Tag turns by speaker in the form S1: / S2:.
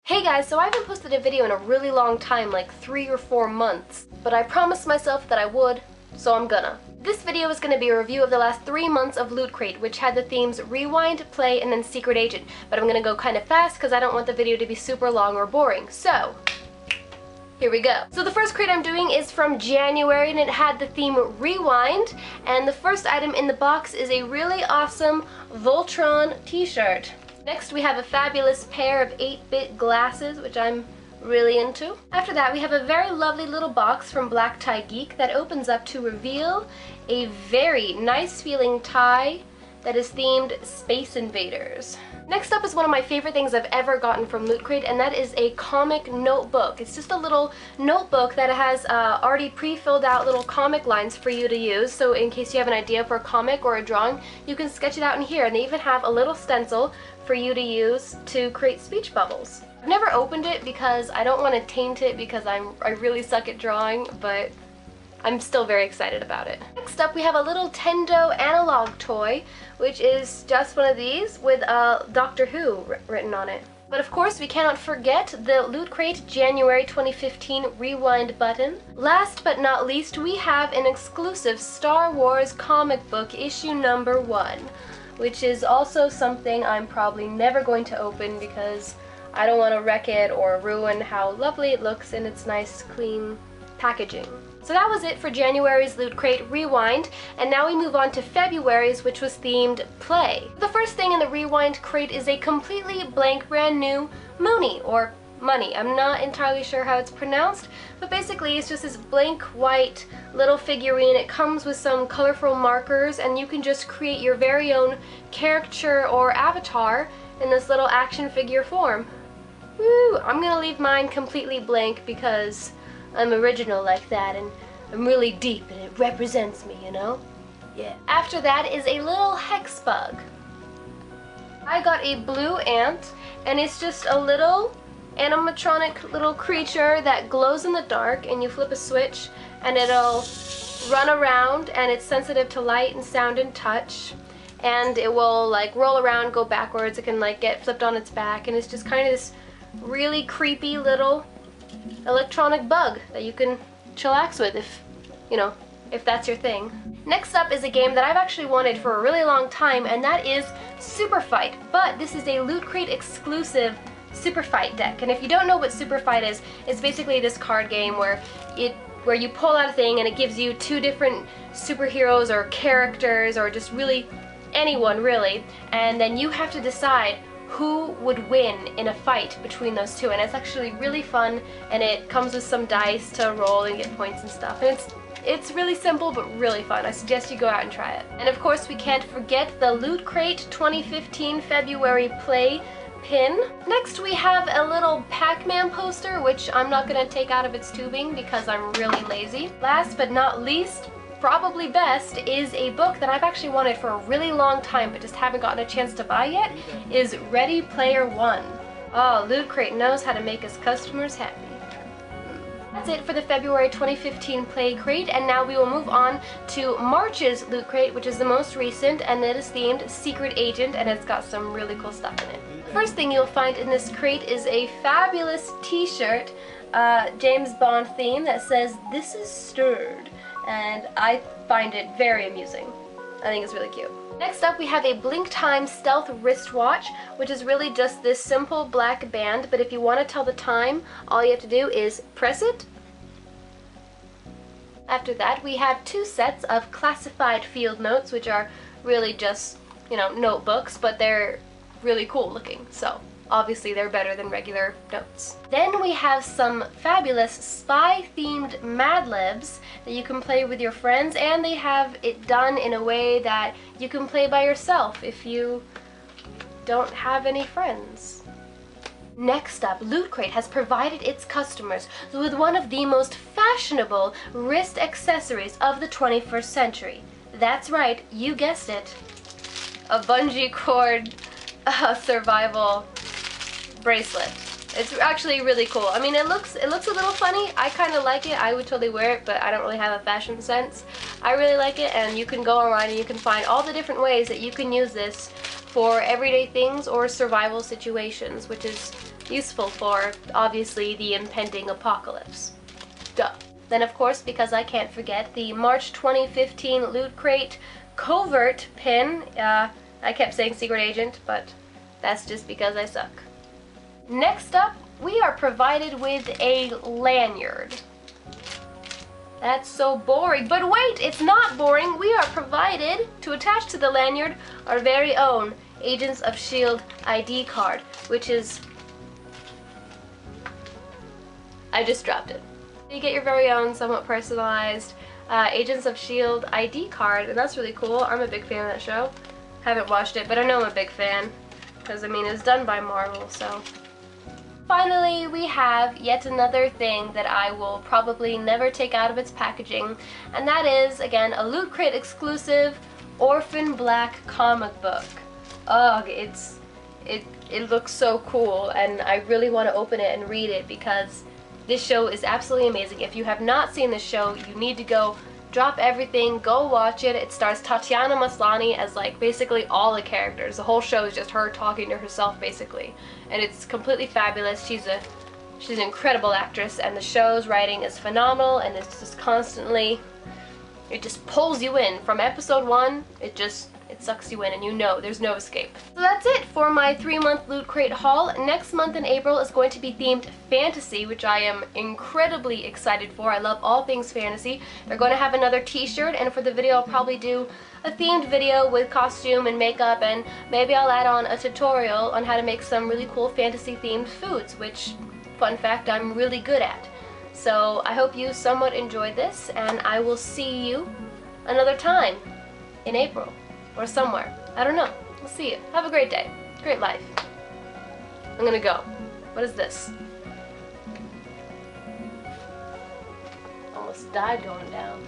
S1: Hey guys, so I haven't posted a video in a really long time, like 3 or 4 months, but I promised myself that I would, so I'm gonna. This video is gonna be a review of the last 3 months of LootCrate, which had the themes Rewind, Play, and then Secret Agent, but I'm gonna go kind of fast because I don't want the video to be super long or boring, so here we go. So the first crate I'm doing is from January, and it had the theme Rewind, and the first item in the box is a really awesome Voltron t-shirt. Next we have a fabulous pair of 8-bit glasses, which I'm really into. After that we have a very lovely little box from Black Tie Geek that opens up to reveal a very nice feeling tie that is themed Space Invaders. Next up is one of my favorite things I've ever gotten from LootCrate, and that is a comic notebook. It's just a little notebook that has already pre-filled out little comic lines for you to use, so in case you have an idea for a comic or a drawing, you can sketch it out in here, and they even have a little stencil for you to use to create speech bubbles. I've never opened it because I don't want to taint it because I really suck at drawing, but I'm still very excited about it. Next up we have a little Tendo analog toy, which is just one of these with Doctor Who written on it. But of course we cannot forget the LootCrate January 2015 Rewind button. Last but not least, we have an exclusive Star Wars comic book issue number 1, which is also something I'm probably never going to open because I don't want to wreck it or ruin how lovely it looks in its nice clean packaging. So that was it for January's LootCrate Rewind, and now we move on to February's, which was themed Play. The first thing in the Rewind crate is a completely blank brand new Mooney, or Money. I'm not entirely sure how it's pronounced, but basically it's just this blank white little figurine. It comes with some colorful markers, and you can just create your very own caricature or avatar in this little action figure form. Woo! I'm gonna leave mine completely blank because I'm original like that, and I'm really deep, and it represents me, you know? Yeah. After that is a little hex bug. I got a blue ant, and it's just a little animatronic little creature that glows in the dark, and you flip a switch and it'll run around, and it's sensitive to light and sound and touch, and it will like roll around, go backwards, it can like get flipped on its back, and it's just kind of this really creepy little electronic bug that you can chillax with if that's your thing. Next up is a game that I've actually wanted for a really long time, and that is Super Fight, but this is a LootCrate exclusive Super Fight deck. And if you don't know what Super Fight is, it's basically this card game where you pull out a thing and it gives you 2 different superheroes or characters or just really anyone really, and then you have to decide who would win in a fight between those 2, and it's actually really fun, and it comes with some dice to roll and get points and stuff, and it's really simple but really fun. I suggest you go out and try it. And of course we can't forget the LootCrate 2015 February Play pin. Next we have a little Pac-Man poster, which I'm not going to take out of its tubing because I'm really lazy. Last but not least, probably best, is a book that I've actually wanted for a really long time but just haven't gotten a chance to buy yet, is Ready Player One. Oh, LootCrate knows how to make his customers happy. That's it for the February 2015 Play Crate, and now we will move on to March's LootCrate, which is the most recent, and it is themed Secret Agent, and it's got some really cool stuff in it. First thing you'll find in this crate is a fabulous t-shirt, James Bond theme, that says "This is Stirred," and I find it very amusing. I think it's really cute. Next up we have a Blink Time Stealth wristwatch, which is really just this simple black band, but if you want to tell the time, all you have to do is press it. After that we have 2 sets of classified field notes, which are really just, notebooks, but they're really cool looking, so obviously they're better than regular notes. Then we have some fabulous spy-themed Mad Libs that you can play with your friends, and they have it done in a way that you can play by yourself if you don't have any friends. Next up, LootCrate has provided its customers with one of the most fashionable wrist accessories of the 21st century. That's right, you guessed it. A bungee cord survival bracelet. It's actually really cool. I mean, it looks a little funny. I kind of like it. I would totally wear it, but I don't really have a fashion sense. I really like it, and you can go online and you can find all the different ways that you can use this for everyday things or survival situations, which is useful for, obviously, the impending apocalypse. Duh. Then, of course, because I can't forget, the March 2015 Loot Crate covert pin. I kept saying secret agent, but that's just because I suck. Next up, we are provided with a lanyard. That's so boring, but wait, it's not boring. We are provided, to attach to the lanyard, our very own Agents of S.H.I.E.L.D. ID card, which is... I just dropped it. You get your very own, somewhat personalized Agents of S.H.I.E.L.D. ID card, and that's really cool. I'm a big fan of that show. Haven't watched it, but I know I'm a big fan, because, I mean, it's done by Marvel, so... Finally, we have yet another thing that I will probably never take out of its packaging, and that is, again, a Loot Crate exclusive Orphan Black comic book. Ugh, it looks so cool, and I really want to open it and read it because this show is absolutely amazing. If you have not seen this show, you need to go drop everything, go watch it. It stars Tatiana Maslany as like basically all the characters. The whole show is just her talking to herself basically, and it's completely fabulous. She's an incredible actress, and the show's writing is phenomenal, and it's just constantly, it just pulls you in. From episode 1, it sucks you in, and you know there's no escape. So that's it for my 3-month Loot Crate haul. Next month in April is going to be themed fantasy, which I am incredibly excited for. I love all things fantasy. They're going to have another t-shirt, and for the video I'll probably do a themed video with costume and makeup, and maybe I'll add on a tutorial on how to make some really cool fantasy themed foods, which, fun fact, I'm really good at. So I hope you somewhat enjoyed this, and I will see you another time in April. Or somewhere. I don't know. We'll see you. Have a great day. Great life. I'm gonna go. What is this? Almost died going down.